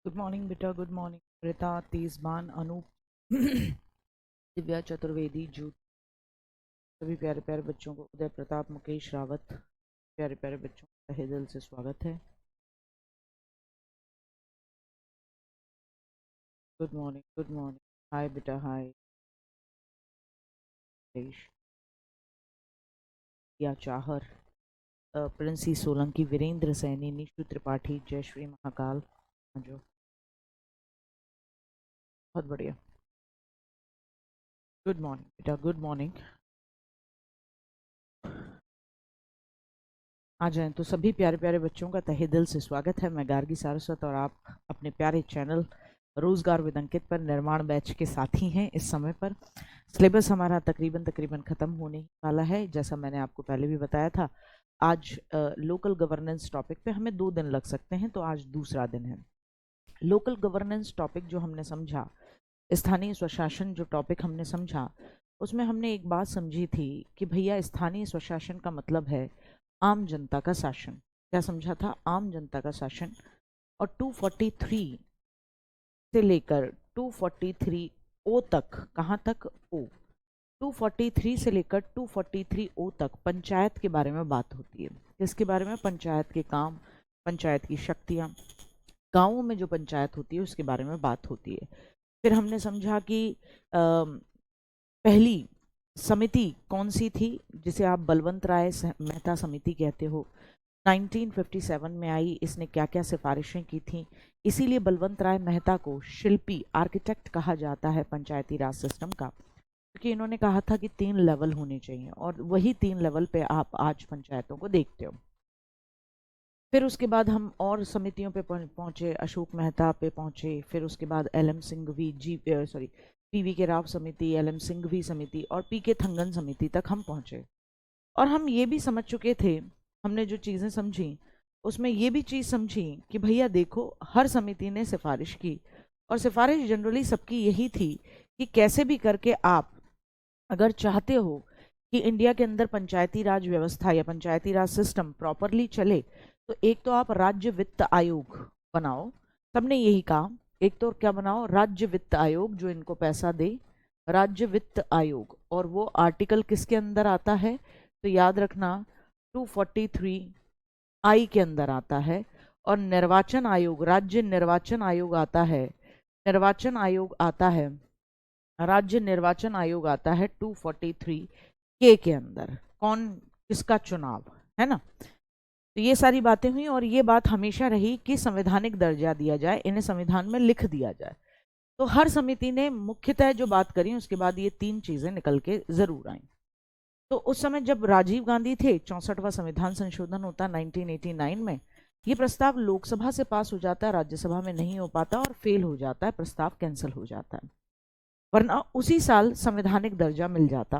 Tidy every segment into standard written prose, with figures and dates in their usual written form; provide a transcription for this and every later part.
Good morning बेटा, good morning. Preeta, Tejban, Anoop, Divya Chaturvedi, जूट, सभी प्यारे प्यारे बच्चों को, उदय प्रताप, मुकेश रावत, प्यारे प्यारे बच्चों का तहे दिल से स्वागत है। Good morning, good morning. Hi बेटा, हाय। या चाहर, प्रिंसी सोलंकी, वीरेंद्र सैनी, निशु त्रिपाठी, जयश्री महाकाल, जो बहुत बढ़िया। गुड मॉर्निंग बेटा, गुड मॉर्निंग। आ जाएं तो सभी प्यारे प्यारे बच्चों का तहे दिल से स्वागत है। मैं गार्गी सारस्वत और आप अपने प्यारे चैनल रोजगार विद अंकित पर निर्माण बैच के साथी हैं। इस समय पर सिलेबस हमारा तकरीबन खत्म होने ही वाला है। जैसा मैंने आपको पहले भी बताया था, आज लोकल गवर्नेंस टॉपिक पे हमें 2 दिन लग सकते हैं, तो आज दूसरा दिन है। लोकल गवर्नेंस टॉपिक जो हमने समझा, स्थानीय स्वशासन जो टॉपिक हमने समझा, उसमें हमने एक बात समझी थी कि भैया स्थानीय स्वशासन का मतलब है आम जनता का शासन। क्या समझा था? आम जनता का शासन। और 243 से लेकर 243 ओ तक, कहाँ तक? ओ। 243 से लेकर 243 ओ तक पंचायत के बारे में बात होती है। इसके बारे में पंचायत के काम, पंचायत की शक्तियाँ, गाँवों में जो पंचायत होती है उसके बारे में बात होती है। फिर हमने समझा कि पहली समिति कौन सी थी, जिसे आप बलवंत राय मेहता समिति कहते हो। 1957 में आई। इसने क्या क्या सिफारिशें की थी, इसीलिए बलवंत राय मेहता को शिल्पी, आर्किटेक्ट कहा जाता है पंचायती राज सिस्टम का, क्योंकि इन्होंने कहा था कि 3 लेवल होने चाहिए और वही 3 लेवल पे आप आज पंचायतों को देखते हो। फिर उसके बाद हम और समितियों पे पहुंचे, अशोक मेहता पे पहुंचे, फिर उसके बाद एल.एम. सिंघवी पीवी के राव समिति, एल.एम. सिंघवी समिति और पी.के. थंगन समिति तक हम पहुंचे। और हम ये भी समझ चुके थे, हमने जो चीज़ें समझी उसमें ये भी चीज़ समझी कि भैया देखो, हर समिति ने सिफारिश की और सिफारिश जनरली सबकी यही थी कि कैसे भी करके आप अगर चाहते हो कि इंडिया के अंदर पंचायती राज व्यवस्था या पंचायती राज सिस्टम प्रॉपरली चले, तो एक तो आप राज्य वित्त आयोग बनाओ। सबने यही कहा, एक तो क्या बनाओ? राज्य वित्त आयोग, जो इनको पैसा दे, राज्य वित्त आयोग। और वो आर्टिकल किसके अंदर आता है? तो याद रखना 243 आई के अंदर आता है। और निर्वाचन आयोग, राज्य निर्वाचन आयोग आता है, निर्वाचन आयोग आता है, राज्य निर्वाचन आयोग आता है 243 के अंदर। कौन, किसका चुनाव, है ना? तो ये सारी बातें हुई और ये बात हमेशा रही कि संवैधानिक दर्जा दिया जाए, इन्हें संविधान में लिख दिया जाए। तो हर समिति ने मुख्यतः जो बात करी, उसके बाद ये 3 चीजें निकल के जरूर आई। तो उस समय जब राजीव गांधी थे, 64वां संविधान संशोधन होता 1989 में, ये प्रस्ताव लोकसभा से पास हो जाता है, राज्यसभा में नहीं हो पाता और फेल हो जाता है, प्रस्ताव कैंसिल हो जाता है। वरना उसी साल संवैधानिक दर्जा मिल जाता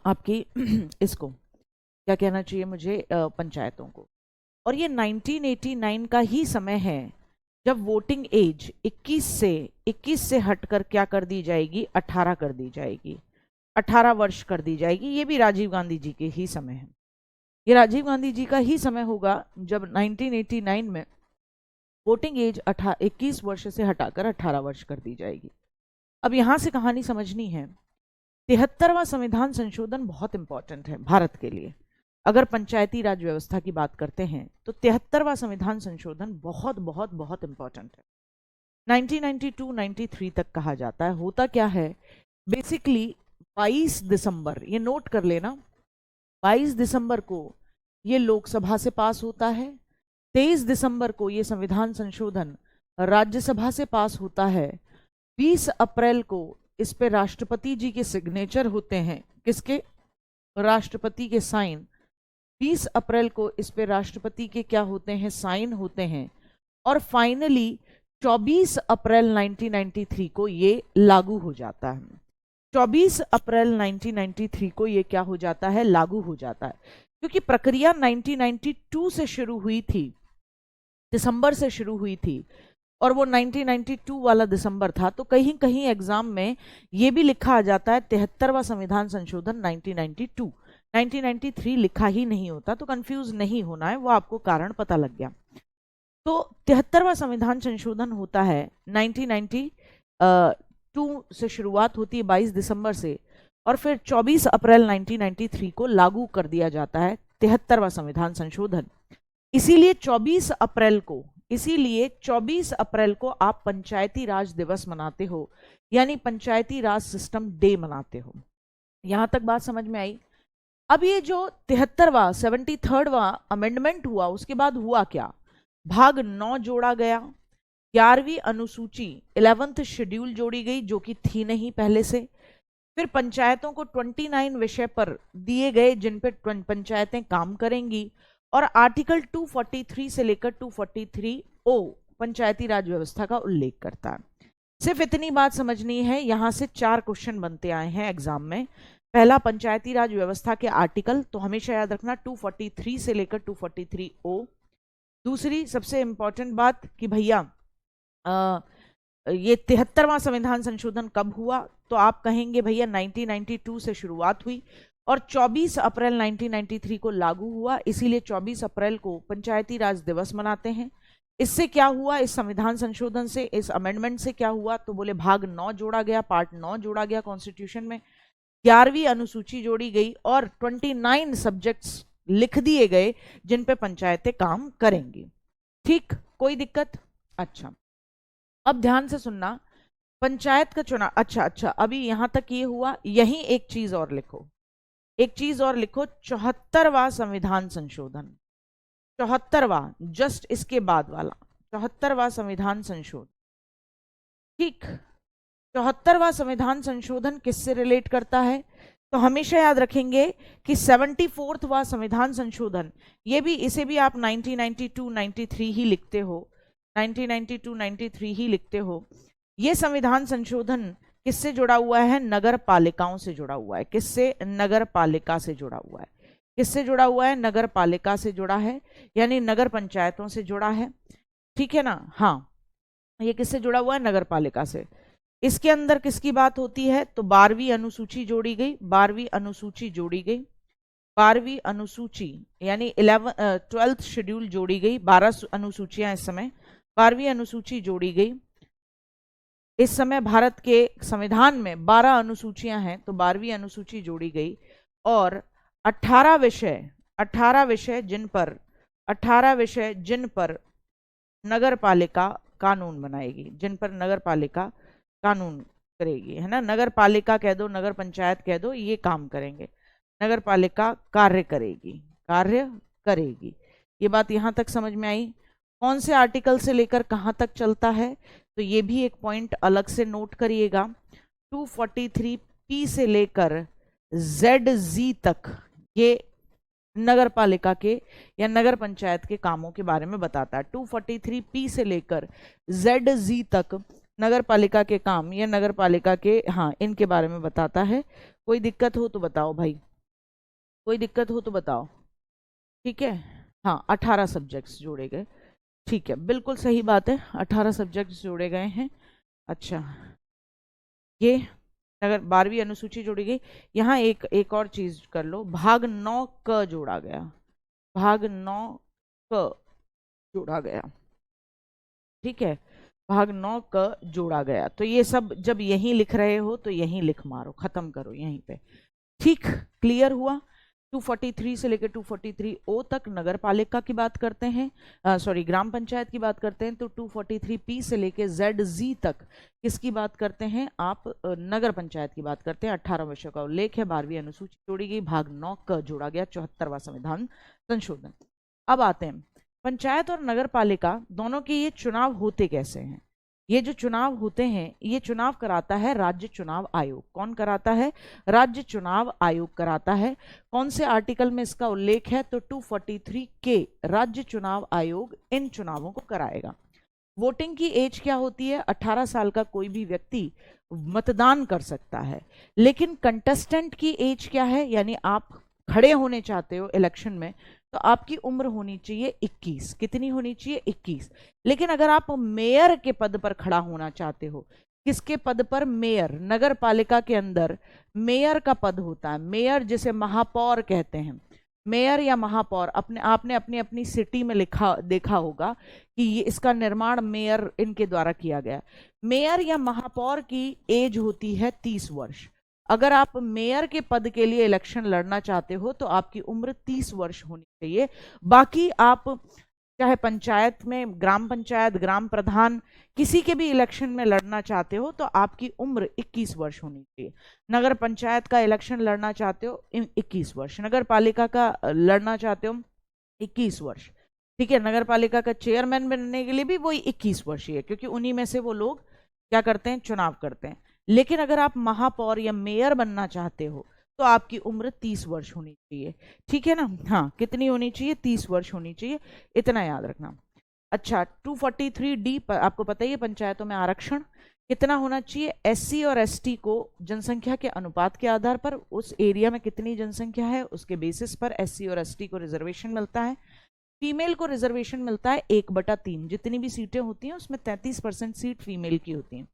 आपकी इसको क्या कहना चाहिए मुझे, पंचायतों को। और ये 1989 का ही समय है जब वोटिंग एज 21 से हटकर क्या कर दी जाएगी? 18 कर दी जाएगी, 18 वर्ष कर दी जाएगी। ये भी राजीव गांधी जी के ही समय है। ये राजीव गांधी जी का ही समय होगा जब 1989 में वोटिंग एज 21 वर्ष से हटाकर 18 वर्ष कर दी जाएगी। अब यहां से कहानी समझनी है। 73वां संविधान संशोधन बहुत इंपॉर्टेंट है भारत के लिए। अगर पंचायती राज व्यवस्था की बात करते हैं तो 73वां संविधान संशोधन बहुत बहुत बहुत इंपॉर्टेंट है। 1992-93 तक कहा जाता है। होता क्या है, बेसिकली 22 दिसंबर, ये नोट कर लेना, 22 दिसंबर को ये लोकसभा से पास होता है, 23 दिसंबर को ये संविधान संशोधन राज्यसभा से पास होता है, 20 अप्रैल को इस पे राष्ट्रपति जी के सिग्नेचर होते हैं। किसके? राष्ट्रपति के साइन। 20 अप्रैल को इस पे राष्ट्रपति के क्या होते हैं? साइन होते हैं। और फाइनली 24 अप्रैल 1993 को ये लागू हो जाता है। 24 अप्रैल 1993 को ये क्या हो जाता है? लागू हो जाता है। क्योंकि प्रक्रिया 1992 से शुरू हुई थी, दिसंबर से शुरू हुई थी, और वो 1992 वाला दिसंबर था। तो कहीं कहीं एग्जाम में ये भी लिखा आ जाता है 73वां संविधान संशोधन 1992, 1993 लिखा ही नहीं होता। तो कंफ्यूज नहीं होना है, वो आपको कारण पता लग गया। तो 73वां संविधान संशोधन होता है 1992 से शुरुआत होती है 22 दिसंबर से, और फिर 24 अप्रैल 1993 को लागू कर दिया जाता है 73वां संविधान संशोधन। इसीलिए 24 अप्रैल को आप पंचायती राज दिवस मनाते हो, यानी पंचायती राज सिस्टम डे मनाते हो। यहां तक बात समझ में आई? अब ये जो 73वां अमेंडमेंट हुआ, उसके बाद हुआ क्या? भाग 9 जोड़ा गया, 11वीं अनुसूची 11th शेड्यूल जोड़ी गई जो कि थी नहीं पहले से। फिर पंचायतों को 29 विषय पर दिए गए जिन पे पंचायतें काम करेंगी, और आर्टिकल 243 से लेकर 243O पंचायती राज व्यवस्था का उल्लेख करता है। सिर्फ इतनी बात समझनी है, यहां से 4 क्वेश्चन बनते आए हैं एग्जाम में। पहला, पंचायती राज व्यवस्था के आर्टिकल, तो हमेशा याद रखना 243 से लेकर 243O। दूसरी सबसे इंपॉर्टेंट बात कि भैया ये 73वां संविधान संशोधन कब हुआ, तो आप कहेंगे भैया 1992 से शुरुआत हुई और 24 अप्रैल 1993 को लागू हुआ, इसीलिए 24 अप्रैल को पंचायती राज दिवस मनाते हैं। इससे क्या हुआ, इस संविधान संशोधन से, इस अमेंडमेंट से क्या हुआ, तो बोले भाग 9 जोड़ा गया, पार्ट 9 जोड़ा गया कॉन्स्टिट्यूशन में, 11वीं अनुसूची जोड़ी गई और 29 सब्जेक्ट्स लिख दिए गए जिन पे पंचायतें काम करेंगी। ठीक, कोई दिक्कत? अच्छा, अब ध्यान से सुनना, पंचायत का चुनाव, अच्छा अभी यहां तक ये हुआ। यहीं एक चीज और लिखो, 74वां संविधान संशोधन, 74वां, जस्ट इसके बाद वाला 74वां संविधान संशोधन। ठीक, 74वां संविधान संशोधन किससे रिलेट करता है? तो हमेशा याद रखेंगे कि 74वां संविधान संशोधन, ये भी, इसे भी आप 1992-93 ही लिखते हो, 1992-93 ही लिखते हो। ये संविधान संशोधन किससे जुड़ा हुआ है? नगर पालिकाओं से जुड़ा हुआ है। किससे? नगर पालिका से जुड़ा हुआ है। किससे जुड़ा हुआ है? नगर पालिका से जुड़ा है, यानी नगर पंचायतों से जुड़ा है। ठीक है ना? हाँ, ये किससे जुड़ा हुआ है? नगर पालिका से। इसके अंदर किसकी बात होती है? तो 12वीं अनुसूची जोड़ी गई, 12वीं अनुसूची जोड़ी गई, 12वीं अनुसूची यानी 12th शेड्यूल जोड़ी गई। 12 अनुसूचियां इस समय, 12वीं अनुसूची जोड़ी गई। इस समय भारत के संविधान में 12 अनुसूचियां हैं, तो 12वीं अनुसूची जोड़ी गई और 18 विषय जिन पर नगर पालिका कानून बनाएगी, जिन पर नगर पालिका कानून करेगी, है ना? नगर पालिका कह दो, नगर पंचायत कह दो, ये काम करेंगे। नगर पालिका कार्य करेगी। ये बात यहां तक समझ में आई? कौन से आर्टिकल से लेकर कहां तक चलता है, तो ये भी एक पॉइंट अलग से नोट करिएगा। 243P से लेकर ZZ तक ये नगर पालिका के या नगर पंचायत के कामों के बारे में बताता है। 243P से लेकर ZZ तक नगर पालिका के काम या नगर पालिका के, हाँ, इनके बारे में बताता है। कोई दिक्कत हो तो बताओ भाई, कोई दिक्कत हो तो बताओ। ठीक है, हाँ, 18 सब्जेक्ट्स जोड़े गए। ठीक है, बिल्कुल सही बात है, 18 सब्जेक्ट्स जोड़े गए हैं। अच्छा, ये अगर 12वीं अनुसूची जोड़ी गई, यहाँ एक और चीज कर लो, भाग 9 क जोड़ा गया, भाग 9 क जोड़ा गया। ठीक है, भाग 9 क जोड़ा गया। तो ये सब जब यहीं लिख रहे हो तो यहीं लिख मारो, खत्म करो यहीं पे। ठीक, क्लियर हुआ? 243 से लेकर 243O तक नगर पालिका की बात करते हैं, सॉरी, ग्राम पंचायत की बात करते हैं। तो 243P से लेकर ZZ तक किसकी बात करते हैं आप? नगर पंचायत की बात करते हैं। 18 विषयों का उल्लेख है, 12वीं अनुसूची जोड़ी गई, भाग 9 क जोड़ा गया, 74वां संविधान संशोधन। अब आते हैं, पंचायत और नगर पालिका दोनों के ये चुनाव होते कैसे हैं? ये जो चुनाव होते हैं, ये चुनाव कराता है राज्य चुनाव आयोग। कौन कराता है? राज्य चुनाव आयोग कराता है। कौन से आर्टिकल में इसका उल्लेख है? तो 243K, राज्य चुनाव आयोग इन चुनावों को कराएगा। वोटिंग की एज क्या होती है? 18 साल का कोई भी व्यक्ति मतदान कर सकता है। लेकिन कंटेस्टेंट की एज क्या है? यानी आप खड़े होने चाहते हो इलेक्शन में, तो आपकी उम्र होनी चाहिए 21। कितनी होनी चाहिए? 21। लेकिन अगर आप मेयर के पद पर खड़ा होना चाहते हो, किसके पद पर? मेयर। नगर पालिका के अंदर मेयर का पद होता है, मेयर जिसे महापौर कहते हैं। मेयर या महापौर, अपने आपने अपनी अपनी सिटी में लिखा देखा होगा कि ये इसका निर्माण मेयर इनके द्वारा किया गया। मेयर या महापौर की एज होती है 30 वर्ष। अगर आप मेयर के पद के लिए इलेक्शन लड़ना चाहते हो तो आपकी उम्र 30 वर्ष होनी चाहिए। बाकी आप चाहे पंचायत में, ग्राम पंचायत, ग्राम प्रधान, किसी के भी इलेक्शन में लड़ना चाहते हो तो आपकी उम्र 21 वर्ष होनी चाहिए। नगर पंचायत का इलेक्शन लड़ना चाहते हो 21 वर्ष, नगर पालिका का लड़ना चाहते हो 21 वर्ष, ठीक है। नगर पालिका का चेयरमैन बनने के लिए भी वही 21 वर्ष ही है, क्योंकि उन्हीं में से वो लोग क्या करते हैं, चुनाव करते हैं। लेकिन अगर आप महापौर या मेयर बनना चाहते हो तो आपकी उम्र 30 वर्ष होनी चाहिए, ठीक है ना। हाँ, कितनी होनी चाहिए, 30 वर्ष होनी चाहिए, इतना याद रखना। अच्छा, 243D आपको पता ही है, पंचायतों में आरक्षण कितना होना चाहिए। एससी और एसटी को जनसंख्या के अनुपात के आधार पर, उस एरिया में कितनी जनसंख्या है उसके बेसिस पर एससी और एसटी को रिजर्वेशन मिलता है। फीमेल को रिजर्वेशन मिलता है 1/3, जितनी भी सीटें होती हैं उसमें 33% सीट फीमेल की होती हैं।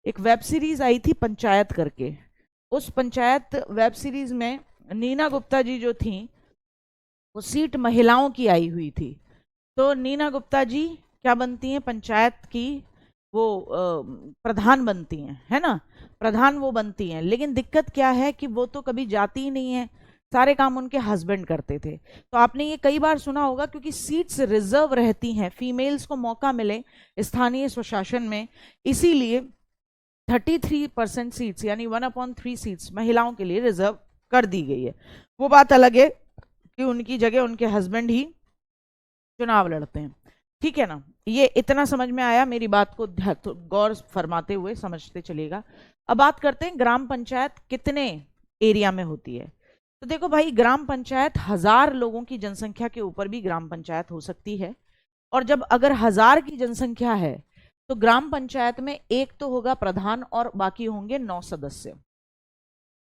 एक वेब सीरीज आई थी पंचायत करके, उस पंचायत वेब सीरीज में नीना गुप्ता जी जो थी वो सीट महिलाओं की आई हुई थी। तो नीना गुप्ता जी क्या बनती हैं, पंचायत की वो प्रधान बनती हैं, है ना, प्रधान वो बनती हैं। लेकिन दिक्कत क्या है कि वो तो कभी जाती ही नहीं है, सारे काम उनके हस्बैंड करते थे। तो आपने ये कई बार सुना होगा, क्योंकि सीट्स रिजर्व रहती हैं, फीमेल्स को मौका मिले स्थानीय स्वशासन में, इसीलिए 33% सीट्स यानी 1/3 सीट्स महिलाओं के लिए रिजर्व कर दी गई है। वो बात अलग है कि उनकी जगह उनके हस्बैंड ही चुनाव लड़ते हैं, ठीक है ना। ये इतना समझ में आया, मेरी बात को गौर फरमाते हुए समझते चलेगा। अब बात करते हैं ग्राम पंचायत कितने एरिया में होती है। तो देखो भाई, ग्राम पंचायत 1000 लोगों की जनसंख्या के ऊपर भी ग्राम पंचायत हो सकती है। और जब अगर 1000 की जनसंख्या है तो ग्राम पंचायत में एक तो होगा प्रधान और बाकी होंगे 9 सदस्य।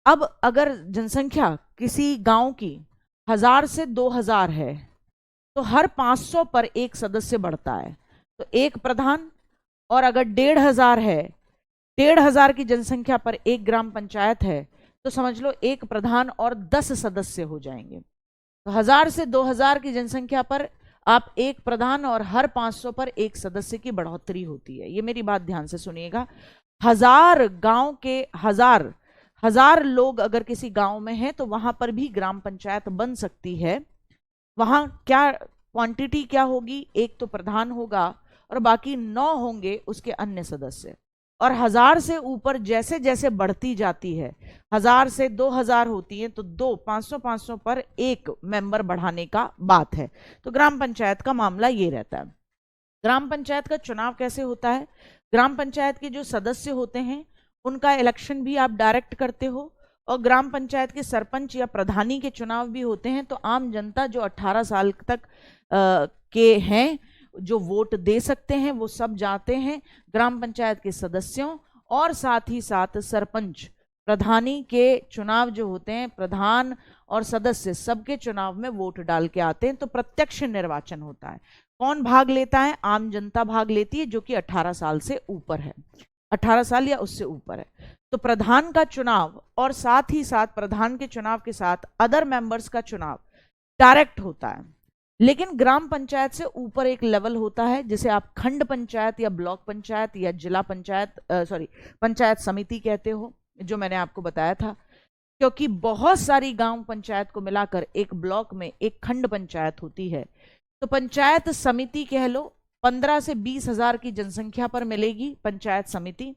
अब अगर जनसंख्या किसी गांव की 1000 से 2000 है तो हर 500 पर एक सदस्य बढ़ता है, तो एक प्रधान। और अगर 1500 है, 1500 की जनसंख्या पर एक ग्राम पंचायत है, तो समझ लो एक प्रधान और 10 सदस्य हो जाएंगे। तो 1000 से 2000 की जनसंख्या पर आप एक प्रधान और हर 500 पर एक सदस्य की बढ़ोतरी होती है। ये मेरी बात ध्यान से सुनिएगा। 1000 गांव के 1000 लोग अगर किसी गांव में हैं तो वहां पर भी ग्राम पंचायत बन सकती है। वहां क्या क्वांटिटी क्या होगी, एक तो प्रधान होगा और बाकी 9 होंगे उसके अन्य सदस्य। और 1000 से ऊपर जैसे जैसे बढ़ती जाती है, 1000 से 2000 होती है तो 500 पर एक मेंबर बढ़ाने का बात है। तो ग्राम पंचायत का मामला ये रहता है। ग्राम पंचायत का चुनाव कैसे होता है, ग्राम पंचायत के जो सदस्य होते हैं उनका इलेक्शन भी आप डायरेक्ट करते हो, और ग्राम पंचायत के सरपंच या प्रधानी के चुनाव भी होते हैं। तो आम जनता जो 18 साल तक के हैं, जो वोट दे सकते हैं, वो सब जाते हैं ग्राम पंचायत के सदस्यों और साथ ही साथ सरपंच प्रधानी के चुनाव जो होते हैं, प्रधान और सदस्य सबके चुनाव में वोट डाल के आते हैं। तो प्रत्यक्ष निर्वाचन होता है। कौन भाग लेता है, आम जनता भाग लेती है जो कि 18 साल से ऊपर है, 18 साल या उससे ऊपर है। तो प्रधान का चुनाव और साथ ही साथ प्रधान के चुनाव के साथ अदर मेंबर्स का चुनाव डायरेक्ट होता है। लेकिन ग्राम पंचायत से ऊपर एक लेवल होता है जिसे आप खंड पंचायत या ब्लॉक पंचायत या जिला पंचायत पंचायत समिति कहते हो, जो मैंने आपको बताया था। क्योंकि बहुत सारी गांव पंचायत को मिलाकर एक ब्लॉक में एक खंड पंचायत होती है, तो पंचायत समिति कह लो 15 से 20 हजार की जनसंख्या पर मिलेगी पंचायत समिति।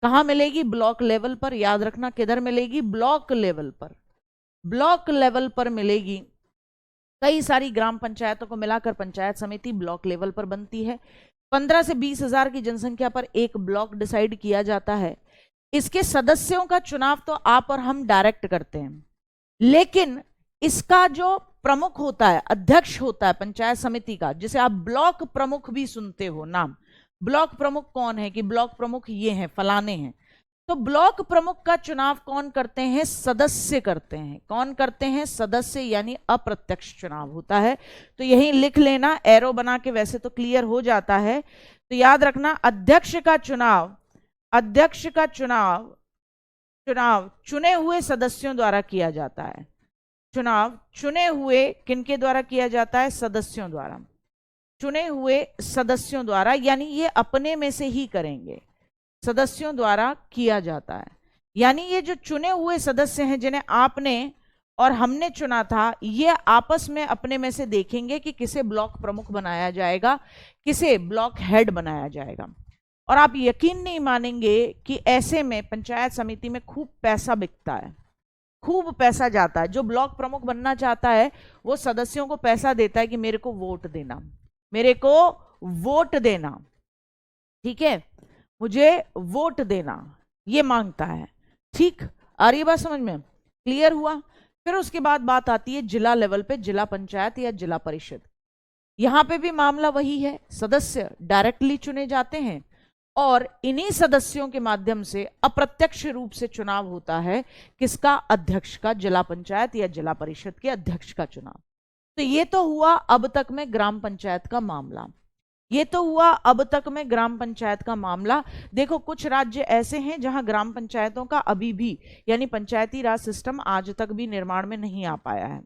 कहाँ मिलेगी, ब्लॉक लेवल पर। याद रखना किधर मिलेगी, ब्लॉक लेवल पर। ब्लॉक लेवल पर मिलेगी। कई सारी ग्राम पंचायतों को मिलाकर पंचायत समिति ब्लॉक लेवल पर बनती है। 15 से 20 हजार की जनसंख्या पर एक ब्लॉक डिसाइड किया जाता है। इसके सदस्यों का चुनाव तो आप और हम डायरेक्ट करते हैं, लेकिन इसका जो प्रमुख होता है, अध्यक्ष होता है पंचायत समिति का, जिसे आप ब्लॉक प्रमुख भी सुनते हो नाम। ब्लॉक प्रमुख कौन है, कि ब्लॉक प्रमुख ये हैं, फलाने हैं। तो ब्लॉक प्रमुख का चुनाव कौन करते हैं, सदस्य करते हैं। कौन करते हैं, सदस्य, यानी अप्रत्यक्ष चुनाव होता है। तो यही लिख लेना, एरो बना के, वैसे तो क्लियर हो जाता है। तो याद रखना, अध्यक्ष का चुनाव चुने हुए सदस्यों द्वारा किया जाता है। चुनाव चुने हुए किनके द्वारा किया जाता है? सदस्यों द्वारा। चुने हुए सदस्यों द्वारा, यानी ये अपने में से ही करेंगे, सदस्यों द्वारा किया जाता है। यानी ये जो चुने हुए सदस्य हैं जिन्हें आपने और हमने चुना था, ये आपस में अपने में से देखेंगे कि किसे ब्लॉक प्रमुख बनाया जाएगा, किसे ब्लॉक हेड बनाया जाएगा। और आप यकीन नहीं मानेंगे कि ऐसे में पंचायत समिति में खूब पैसा बिकता है, खूब पैसा जाता है। जो ब्लॉक प्रमुख बनना चाहता है वो सदस्यों को पैसा देता है कि मेरे को वोट देना, मेरे को वोट देना, ठीक है, मुझे वोट देना, ये मांगता है। ठीक, आ रही बात समझ में? क्लियर हुआ? फिर उसके बाद बात आती है जिला लेवल पे, जिला पंचायत या जिला परिषद। यहां पे भी मामला वही है, सदस्य डायरेक्टली चुने जाते हैं और इन्हीं सदस्यों के माध्यम से अप्रत्यक्ष रूप से चुनाव होता है। किसका? अध्यक्ष का, जिला पंचायत या जिला परिषद के अध्यक्ष का चुनाव। तो ये तो हुआ अब तक में ग्राम पंचायत का मामला, ये तो हुआ अब तक में ग्राम पंचायत का मामला। देखो कुछ राज्य ऐसे हैं जहां ग्राम पंचायतों का अभी भी, यानी पंचायती राज सिस्टम आज तक भी निर्माण में नहीं आ पाया है,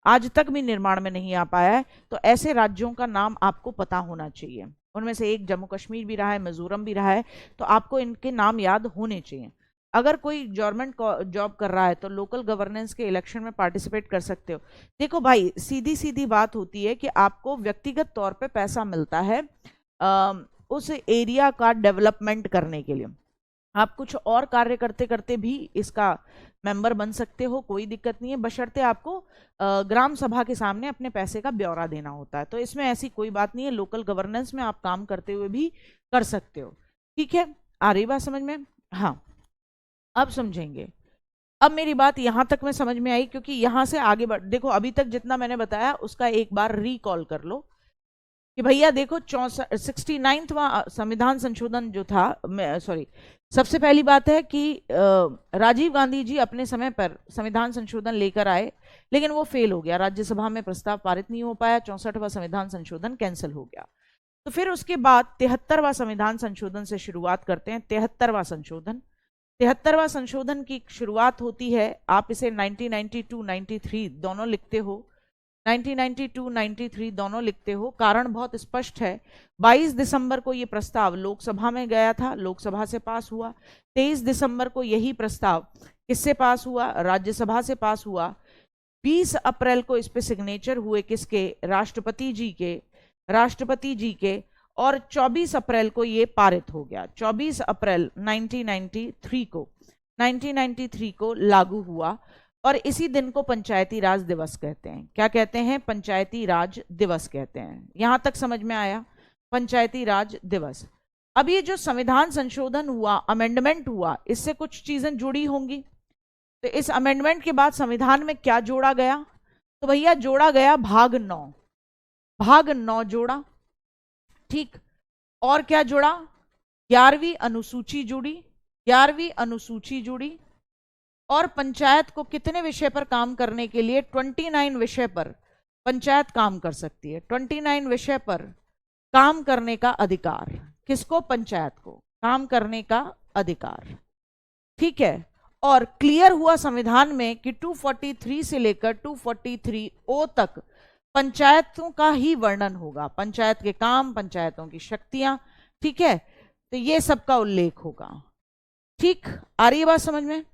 आज तक भी निर्माण में नहीं आ पाया है। तो ऐसे राज्यों का नाम आपको पता होना चाहिए। उनमें से एक जम्मू कश्मीर भी रहा है, मिजोरम भी रहा है, तो आपको इनके नाम याद होने चाहिए। अगर कोई गवर्नमेंट जॉब कर रहा है तो लोकल गवर्नेंस के इलेक्शन में पार्टिसिपेट कर सकते हो। देखो भाई, सीधी सीधी बात होती है कि आपको व्यक्तिगत तौर पे पैसा मिलता है उस एरिया का डेवलपमेंट करने के लिए। आप कुछ और कार्य करते करते भी इसका मेंबर बन सकते हो, कोई दिक्कत नहीं है, बशर्ते आपको ग्राम सभा के सामने अपने पैसे का ब्यौरा देना होता है। तो इसमें ऐसी कोई बात नहीं है, लोकल गवर्नेंस में आप काम करते हुए भी कर सकते हो। ठीक है, आ रही बात समझ में? हाँ, अब समझेंगे। अब मेरी बात यहां तक में समझ में आई, क्योंकि यहां से आगे बढ़, देखो अभी तक जितना मैंने बताया उसका एक बार रिकॉल कर लो कि भैया देखो 69वां संविधान संशोधन जो था, सॉरी, सबसे पहली बात है कि राजीव गांधी जी अपने समय पर संविधान संशोधन लेकर आए, लेकिन वो फेल हो गया, राज्यसभा में प्रस्ताव पारित नहीं हो पाया, 64वां संविधान संशोधन कैंसिल हो गया। तो फिर उसके बाद 73वां संविधान संशोधन से शुरुआत करते हैं। 73वां संशोधन, 73वां संशोधन की शुरुआत होती है, आप इसे 1992-93 दोनों लिखते हो, 1992-93 दोनों लिखते हो। कारण बहुत स्पष्ट है, 22 दिसंबर को यह प्रस्ताव लोकसभा में गया था, लोकसभा से पास हुआ। 23 दिसंबर को यही प्रस्ताव किससे पास हुआ? राज्यसभा से पास हुआ। 20 अप्रैल को इस पे सिग्नेचर हुए, किसके? राष्ट्रपति जी के, और 24 अप्रैल को ये पारित हो गया। 24 अप्रैल 1993 को लागू हुआ, और इसी दिन को पंचायती राज दिवस कहते हैं। क्या कहते हैं? पंचायती राज दिवस कहते हैं। यहां तक समझ में आया? पंचायती राज दिवस। अब ये जो संविधान संशोधन हुआ, अमेंडमेंट हुआ, इससे कुछ चीजें जुड़ी होंगी। तो इस अमेंडमेंट के बाद संविधान में क्या जोड़ा गया? तो भैया जोड़ा गया भाग 9, भाग 9 जोड़ा। ठीक, और क्या जुड़ा? 11वीं अनुसूची जुड़ी, 11वीं अनुसूची जुड़ी। और पंचायत को कितने विषय पर काम करने के लिए? 29 विषय पर पंचायत काम कर सकती है। 29 विषय पर काम करने का अधिकार किसको? पंचायत को काम करने का अधिकार। ठीक है, और क्लियर हुआ संविधान में कि 243 से लेकर 243O तक पंचायतों का ही वर्णन होगा, पंचायत के काम, पंचायतों की शक्तियां। ठीक है, तो ये सबका उल्लेख होगा। ठीक, आ रही है बात समझ में?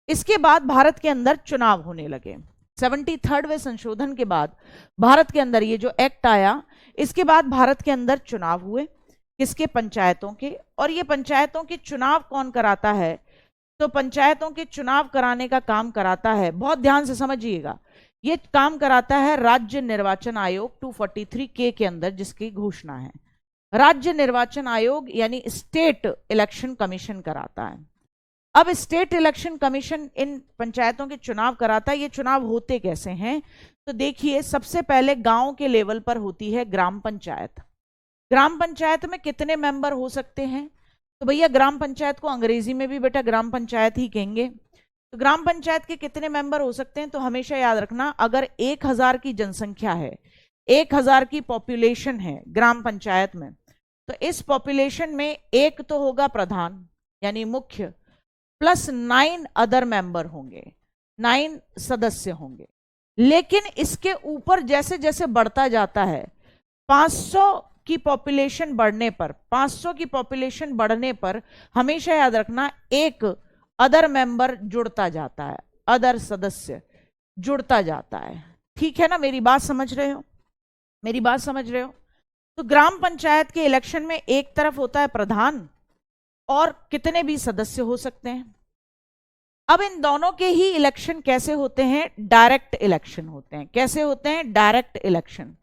इसके बाद भारत के अंदर चुनाव होने लगे। 73वें संशोधन के बाद भारत के अंदर ये जो एक्ट आया, इसके बाद भारत के अंदर चुनाव हुए, किसके? पंचायतों के। और ये पंचायतों के चुनाव कौन कराता है? तो पंचायतों के चुनाव कराने का काम कराता है, बहुत ध्यान से समझिएगा, ये काम कराता है राज्य निर्वाचन आयोग 243K के अंदर, जिसकी घोषणा है। राज्य निर्वाचन आयोग यानी स्टेट इलेक्शन कमीशन कराता है। अब स्टेट इलेक्शन कमीशन इन पंचायतों के चुनाव कराता है। ये चुनाव होते कैसे हैं? तो देखिए, सबसे पहले गांव के लेवल पर होती है ग्राम पंचायत। ग्राम पंचायत में कितने मेंबर हो सकते हैं? तो भैया ग्राम पंचायत को अंग्रेजी में भी बेटा ग्राम पंचायत ही कहेंगे। तो ग्राम पंचायत के कितने मेंबर हो सकते हैं? तो हमेशा याद रखना, अगर 1000 की जनसंख्या है, 1000 की पॉपुलेशन है ग्राम पंचायत में, तो इस पॉपुलेशन में एक तो होगा प्रधान यानी मुख्य, प्लस 9 अदर मेंबर होंगे। 9 सदस्य होंगे। लेकिन इसके ऊपर जैसे जैसे बढ़ता जाता है, 500 की पॉपुलेशन बढ़ने पर, 500 की पॉपुलेशन बढ़ने पर हमेशा याद रखना एक अदर मेंबर जुड़ता जाता है, अदर सदस्य जुड़ता जाता है। ठीक है ना, मेरी बात समझ रहे हो? मेरी बात समझ रहे हो? तो ग्राम पंचायत के इलेक्शन में एक तरफ होता है प्रधान और कितने भी सदस्य हो सकते हैं। अब इन दोनों के ही इलेक्शन कैसे होते हैं? डायरेक्ट इलेक्शन होते हैं। कैसे होते हैं? Direct election.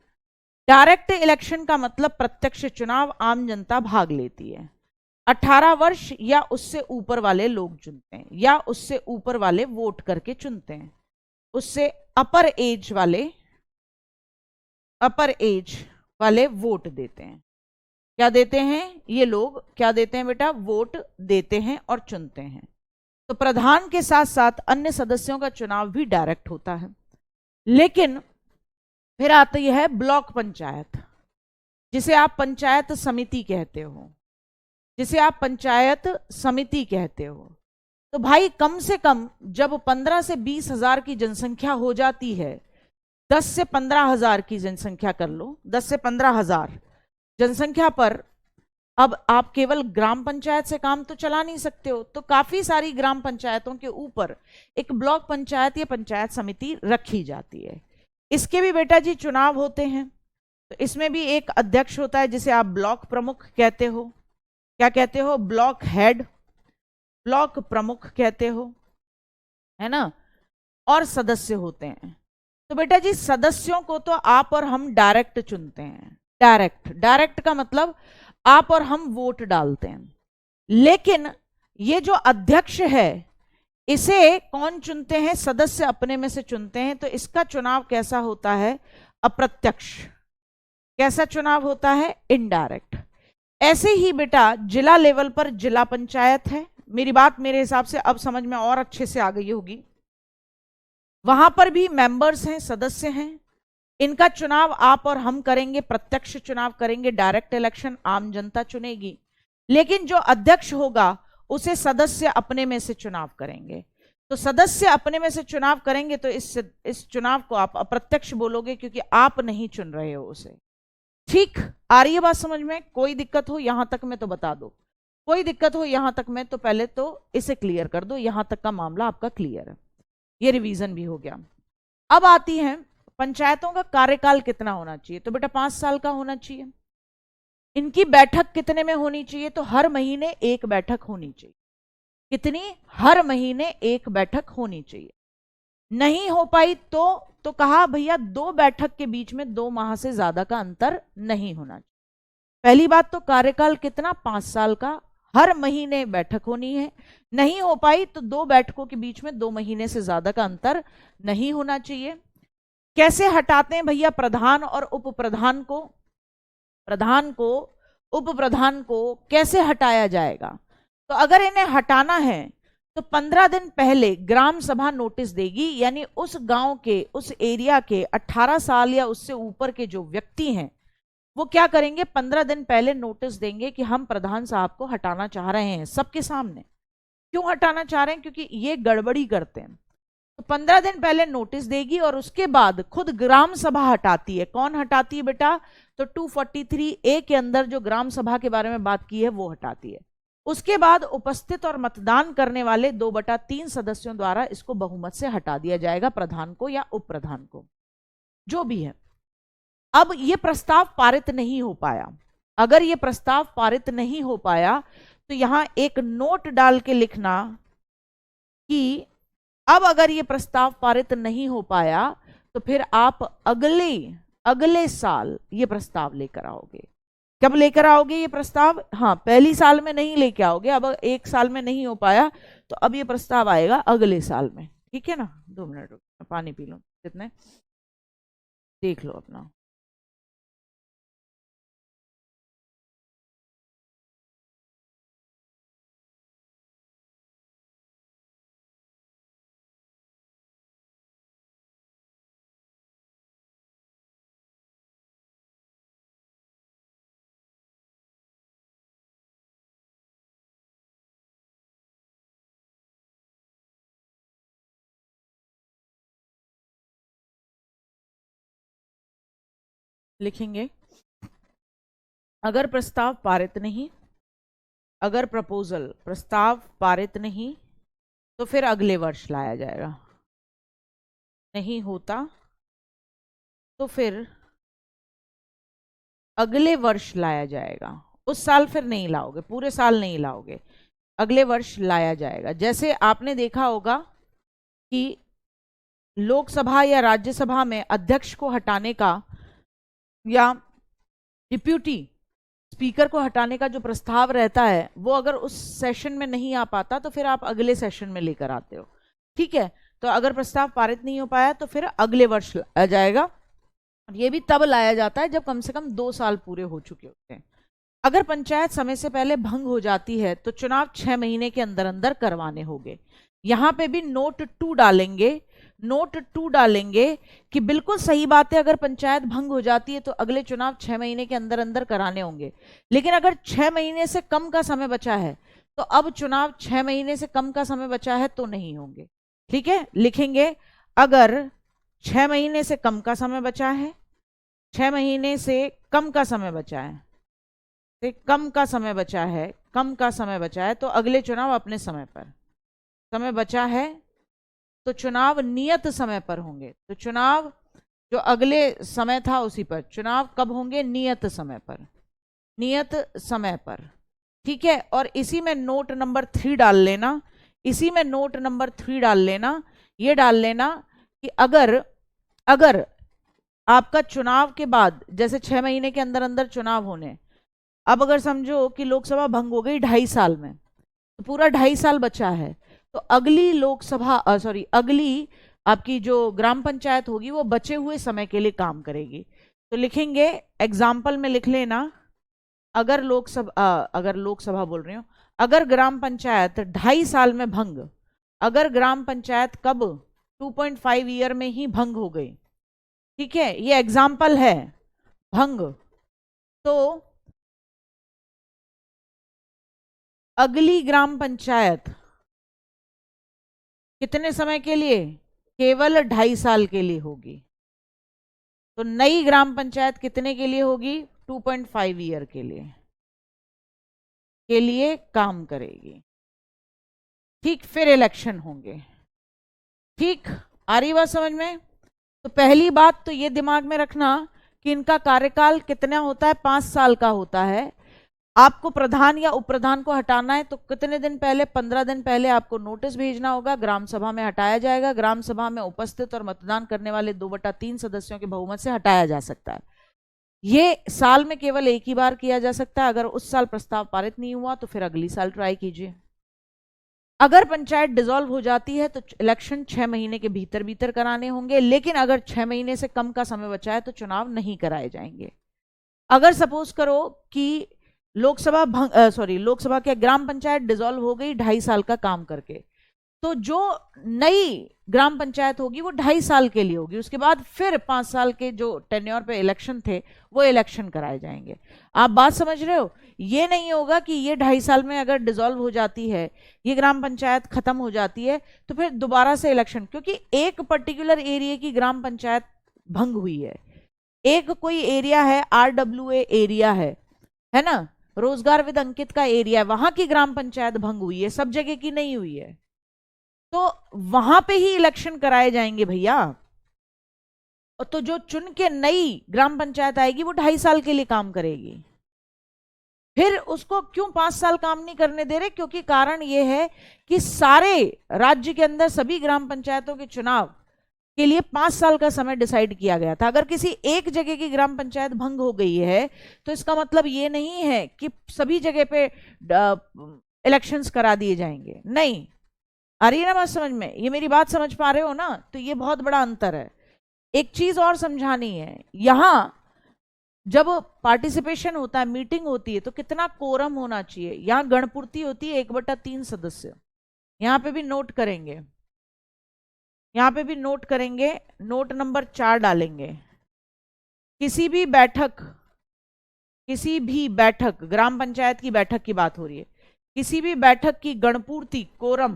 डायरेक्ट इलेक्शन का मतलब प्रत्यक्ष चुनाव, आम जनता भाग लेती है। 18 वर्ष या उससे ऊपर वाले लोग चुनते हैं, या उससे ऊपर वाले वोट करके चुनते हैं। उससे अपर एज वाले वोट देते हैं। क्या देते हैं? ये लोग क्या देते हैं बेटा? वोट देते हैं और चुनते हैं। तो प्रधान के साथ साथ अन्य सदस्यों का चुनाव भी डायरेक्ट होता है। लेकिन फिर आती है ब्लॉक पंचायत, जिसे आप पंचायत समिति कहते हो, जिसे आप पंचायत समिति कहते हो। तो भाई कम से कम जब 15 से 20 हजार की जनसंख्या हो जाती है, 10 से 15 हजार की जनसंख्या कर लो, 10 से 15 हजार जनसंख्या पर अब आप केवल ग्राम पंचायत से काम तो चला नहीं सकते हो, तो काफी सारी ग्राम पंचायतों के ऊपर एक ब्लॉक पंचायत या पंचायत समिति रखी जाती है। इसके भी बेटा जी चुनाव होते हैं। तो इसमें भी एक अध्यक्ष होता है जिसे आप ब्लॉक प्रमुख कहते हो। क्या कहते हो? ब्लॉक हेड, ब्लॉक प्रमुख कहते हो, है ना। और सदस्य होते हैं। तो बेटा जी सदस्यों को तो आप और हम डायरेक्ट चुनते हैं। डायरेक्ट, डायरेक्ट का मतलब आप और हम वोट डालते हैं। लेकिन ये जो अध्यक्ष है, इसे कौन चुनते हैं? सदस्य अपने में से चुनते हैं। तो इसका चुनाव कैसा होता है? अप्रत्यक्ष। कैसा चुनाव होता है? इनडायरेक्ट। ऐसे ही बेटा जिला लेवल पर जिला पंचायत है। मेरी बात मेरे हिसाब से अब समझ में और अच्छे से आ गई होगी। वहां पर भी मेंबर्स हैं, सदस्य हैं। इनका चुनाव आप और हम करेंगे, प्रत्यक्ष चुनाव करेंगे, डायरेक्ट इलेक्शन, आम जनता चुनेगी। लेकिन जो अध्यक्ष होगा उसे सदस्य अपने में से चुनाव करेंगे। तो सदस्य अपने में से चुनाव करेंगे तो इस चुनाव को आप अप्रत्यक्ष बोलोगे, क्योंकि आप नहीं चुन रहे हो उसे। ठीक आ रही है बात समझ में? कोई दिक्कत हो यहां तक में तो बता दो। कोई दिक्कत हो यहां तक में तो पहले तो इसे क्लियर कर दो। यहां तक का मामला आपका क्लियर है, ये रिवीजन भी हो गया। अब आती है पंचायतों का कार्यकाल कितना होना चाहिए? तो बेटा 5 साल का होना चाहिए। इनकी बैठक कितने में होनी चाहिए? तो हर महीने एक बैठक होनी चाहिए। कितनी? हर महीने एक बैठक होनी चाहिए। नहीं हो पाई तो कहा भैया 2 बैठक के बीच में 2 माह से ज्यादा का अंतर नहीं होना चाहिए। पहली बात तो कार्यकाल कितना? 5 साल का। हर महीने बैठक होनी है। नहीं हो पाई तो 2 बैठकों के बीच में 2 महीने से ज्यादा का अंतर नहीं होना चाहिए। कैसे हटाते हैं भैया प्रधान और उप प्रधान को? प्रधान को, उप प्रधान को कैसे हटाया जाएगा? तो अगर इन्हें हटाना है तो 15 दिन पहले ग्राम सभा नोटिस देगी। यानी उस गांव के, उस एरिया के 18 साल या उससे ऊपर के जो व्यक्ति हैं, वो क्या करेंगे? 15 दिन पहले नोटिस देंगे कि हम प्रधान साहब को हटाना चाह रहे हैं, सबके सामने। क्यों हटाना चाह रहे हैं? क्योंकि ये गड़बड़ी करते हैं। तो 15 दिन पहले नोटिस देगी और उसके बाद खुद ग्राम सभा हटाती है। कौन हटाती है बेटा? तो 243A के अंदर जो ग्राम सभा के बारे में बात की है वो हटाती है। उसके बाद उपस्थित और मतदान करने वाले 2/3 सदस्यों द्वारा इसको बहुमत से हटा दिया जाएगा, प्रधान को या उप प्रधान को, जो भी है। अब ये प्रस्ताव पारित नहीं हो पाया। अगर ये प्रस्ताव पारित नहीं हो पाया तो यहां एक नोट डाल के लिखना कि अब अगर ये प्रस्ताव पारित नहीं हो पाया तो फिर आप अगले अगले साल ये प्रस्ताव लेकर आओगे। कब लेकर आओगे ये प्रस्ताव? हाँ, पहली साल में नहीं लेके आओगे। अब 1 साल में नहीं हो पाया तो अब ये प्रस्ताव आएगा अगले साल में। ठीक है ना? 2 मिनट रुको, पानी पी लो, कितने देख लो अपना। लिखेंगे अगर प्रस्ताव पारित नहीं, अगर प्रस्ताव पारित नहीं तो फिर अगले वर्ष लाया जाएगा, नहीं होता तो फिर अगले वर्ष लाया जाएगा। उस साल फिर नहीं लाओगे, पूरे साल नहीं लाओगे, अगले वर्ष लाया जाएगा। जैसे आपने देखा होगा कि लोकसभा या राज्यसभा में अध्यक्ष को हटाने का या डिप्यूटी स्पीकर को हटाने का जो प्रस्ताव रहता है, वो अगर उस सेशन में नहीं आ पाता तो फिर आप अगले सेशन में लेकर आते हो। ठीक है, तो अगर प्रस्ताव पारित नहीं हो पाया तो फिर अगले वर्ष लाया जाएगा। ये भी तब लाया जाता है जब कम से कम 2 साल पूरे हो चुके होते हैं। अगर पंचायत समय से पहले भंग हो जाती है तो चुनाव 6 महीने के अंदर अंदर करवाने होंगे। यहां पे भी नोट 2 डालेंगे कि बिल्कुल सही बात है, अगर पंचायत भंग हो जाती है तो अगले चुनाव 6 महीने के अंदर अंदर कराने होंगे। लेकिन अगर 6 महीने से कम का समय बचा है तो अब चुनाव 6 महीने से कम का समय बचा है तो नहीं होंगे। ठीक है, लिखेंगे अगर 6 महीने से कम का समय बचा है, 6 महीने से कम का समय बचा है, कम का समय बचा है तो अगले चुनाव अपने समय पर, समय बचा है तो चुनाव नियत समय पर होंगे। तो चुनाव जो अगले समय था उसी पर, चुनाव कब होंगे? नियत समय पर। ठीक है, और इसी में नोट नंबर 3 डाल लेना, ये डाल लेना कि अगर आपका चुनाव के बाद, जैसे 6 महीने के अंदर अंदर चुनाव होने, अब अगर समझो कि लोकसभा भंग हो गई 2.5 साल में, तो पूरा 2.5 साल बचा है, तो अगली आपकी जो ग्राम पंचायत होगी वो बचे हुए समय के लिए काम करेगी। तो लिखेंगे एग्जाम्पल में लिख लेना, अगर लोकसभा बोल रही हूं, अगर ग्राम पंचायत 2.5 साल में भंग, अगर ग्राम पंचायत कब 2.5 ईयर में ही भंग हो गई, ठीक है, ये एग्जाम्पल है भंग, तो अगली ग्राम पंचायत कितने समय के लिए? केवल 2.5 साल के लिए होगी। तो नई ग्राम पंचायत कितने के लिए होगी? 2.5 ईयर के लिए काम करेगी। ठीक, फिर इलेक्शन होंगे। ठीक, आ रही बात समझ में? तो पहली बात तो ये दिमाग में रखना कि इनका कार्यकाल कितना होता है? 5 साल का होता है। आपको प्रधान या उपप्रधान को हटाना है तो कितने दिन पहले? 15 दिन पहले आपको नोटिस भेजना होगा, ग्राम सभा में हटाया जाएगा। ग्राम सभा में उपस्थित और मतदान करने वाले 2/3 सदस्यों के बहुमत से हटाया जा सकता है। ये साल में केवल एक ही बार किया जा सकता है। अगर उस साल प्रस्ताव पारित नहीं हुआ तो फिर अगली साल ट्राई कीजिए। अगर पंचायत डिसॉल्व हो जाती है तो इलेक्शन 6 महीने के भीतर कराने होंगे, लेकिन अगर 6 महीने से कम का समय बचा है तो चुनाव नहीं कराए जाएंगे। अगर सपोज करो कि लोकसभा के ग्राम पंचायत डिसॉल्व हो गई 2.5 साल का काम करके, तो जो नई ग्राम पंचायत होगी वो 2.5 साल के लिए होगी। उसके बाद फिर 5 साल के जो टेन्योर पे इलेक्शन थे वो इलेक्शन कराए जाएंगे। आप बात समझ रहे हो? ये नहीं होगा कि ये 2.5 साल में अगर डिसॉल्व हो जाती है, ये ग्राम पंचायत खत्म हो जाती है तो फिर दोबारा से इलेक्शन, क्योंकि एक पर्टिकुलर एरिया की ग्राम पंचायत भंग हुई है, एक कोई एरिया है, RWA एरिया है ना, रोजगार विद अंकित का एरिया, वहां की ग्राम पंचायत भंग हुई है, सब जगह की नहीं हुई है, तो वहां पे ही इलेक्शन कराए जाएंगे भैया। और तो जो चुन के नई ग्राम पंचायत आएगी वो 2.5 साल के लिए काम करेगी। फिर उसको क्यों 5 साल काम नहीं करने दे रहे? क्योंकि कारण ये है कि सारे राज्य के अंदर सभी ग्राम पंचायतों के चुनाव के लिए 5 साल का समय डिसाइड किया गया था। अगर किसी एक जगह की ग्राम पंचायत भंग हो गई है तो इसका मतलब ये नहीं है कि सभी जगह पे इलेक्शंस करा दिए जाएंगे, नहीं। आ रही है ना बात समझ में? ये मेरी बात समझ पा रहे हो ना? तो ये बहुत बड़ा अंतर है। एक चीज और समझानी है, यहां जब पार्टिसिपेशन होता है, मीटिंग होती है, तो कितना कोरम होना चाहिए? यहां गणपूर्ति होती है 1/3 सदस्य। यहां पे भी नोट करेंगे, नोट नंबर 4 डालेंगे। किसी भी बैठक, ग्राम पंचायत की बैठक की बात हो रही है, किसी भी बैठक की गणपूर्ति, कोरम,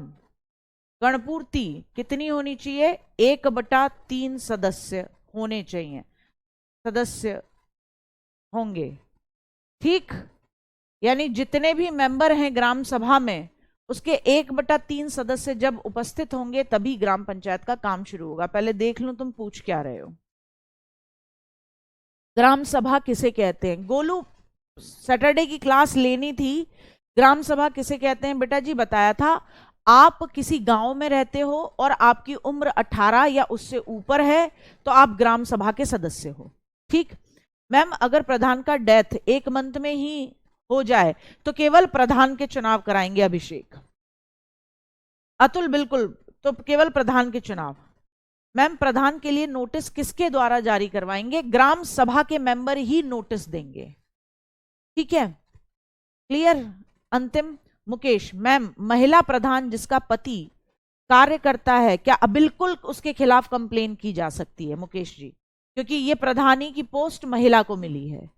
गणपूर्ति कितनी होनी चाहिए? 1/3 सदस्य होने चाहिए। सदस्य होंगे, ठीक। यानी जितने भी मेंबर हैं ग्राम सभा में, उसके 1/3 सदस्य जब उपस्थित होंगे तभी ग्राम पंचायत का काम शुरू होगा। पहले देख लूं तुम पूछ क्या रहे हो। ग्राम सभा किसे कहते हैं? गोलू, सैटरडे की क्लास लेनी थी। ग्राम सभा किसे कहते हैं बेटा जी? बताया था। आप किसी गांव में रहते हो और आपकी उम्र 18 या उससे ऊपर है तो आप ग्राम सभा के सदस्य हो, ठीक। मैम, अगर प्रधान का डेथ 1 मंथ में ही हो जाए तो केवल प्रधान के चुनाव कराएंगे अभिषेक। अतुल, बिल्कुल, तो केवल प्रधान के चुनाव। मैम, प्रधान के लिए नोटिस किसके द्वारा जारी करवाएंगे? ग्राम सभा के मेंबर ही नोटिस देंगे, ठीक है, क्लियर। अंतिम, मुकेश। मैम, महिला प्रधान जिसका पति कार्य करता है, क्या बिल्कुल उसके खिलाफ कंप्लेन की जा सकती है मुकेश जी, क्योंकि ये प्रधानी की पोस्ट महिला को मिली है।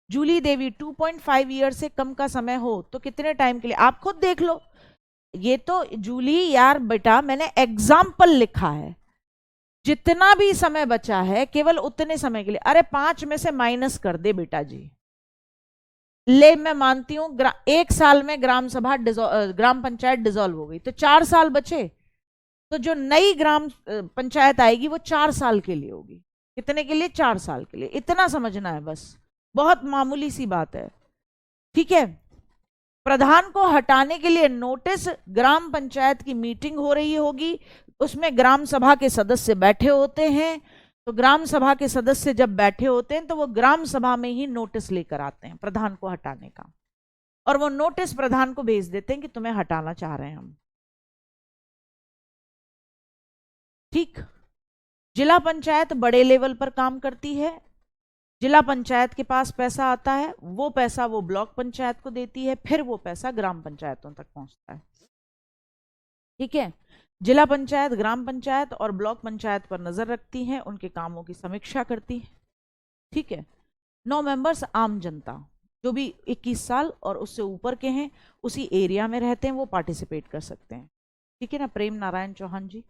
जूली देवी, 2.5 ईयर से कम का समय हो तो कितने टाइम के लिए? आप खुद देख लो। ये तो जूली यार बेटा, मैंने एग्जाम्पल लिखा है, जितना भी समय बचा है केवल उतने समय के लिए। अरे 5 में से माइनस कर दे बेटा जी। ले, मैं मानती हूं 1 साल में ग्राम पंचायत डिसॉल्व हो गई तो 4 साल बचे, तो जो नई ग्राम पंचायत आएगी वो 4 साल के लिए होगी। कितने के लिए? 4 साल के लिए। इतना समझना है बस, बहुत मामूली सी बात है, ठीक है। प्रधान को हटाने के लिए नोटिस, ग्राम पंचायत की मीटिंग हो रही होगी, उसमें ग्राम सभा के सदस्य बैठे होते हैं, तो ग्राम सभा के सदस्य जब बैठे होते हैं तो वो ग्राम सभा में ही नोटिस लेकर आते हैं प्रधान को हटाने का, और वो नोटिस प्रधान को भेज देते हैं कि तुम्हें हटाना चाह रहे हैं हम, ठीक। जिला पंचायत बड़े लेवल पर काम करती है। जिला पंचायत के पास पैसा आता है, वो पैसा वो ब्लॉक पंचायत को देती है, फिर वो पैसा ग्राम पंचायतों तक पहुंचता है, ठीक है। जिला पंचायत ग्राम पंचायत और ब्लॉक पंचायत पर नजर रखती है, उनके कामों की समीक्षा करती है, ठीक है। 9 मेंबर्स आम जनता, जो भी 21 साल और उससे ऊपर के हैं, उसी एरिया में रहते हैं, वो पार्टिसिपेट कर सकते हैं, ठीक है ना। प्रेम नारायण चौहान जी,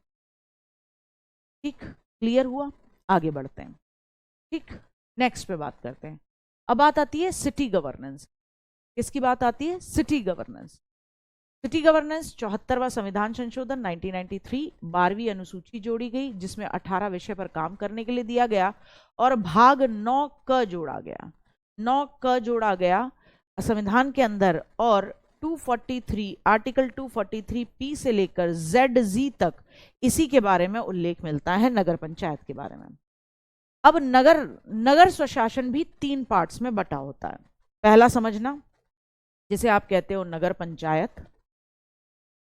ठीक, क्लियर हुआ? आगे बढ़ते हैं, ठीक। नेक्स्ट पे बात करते हैं। अब बात आती है सिटी गवर्नेंस। किसकी बात आती है? City governance. सिटी गवर्नेंस 74वां संविधान संशोधन 1993, 12वीं अनुसूची जोड़ी गई जिसमें 18 विषय पर काम करने के लिए दिया गया, और भाग 9 क जोड़ा गया। 9 क जोड़ा गया संविधान के अंदर, और 243 आर्टिकल 243 पी से लेकर ZZ तक इसी के बारे में उल्लेख मिलता है, नगर पंचायत के बारे में। अब नगर स्वशासन भी 3 पार्ट्स में बटा होता है। पहला समझना, जिसे आप कहते हो नगर पंचायत,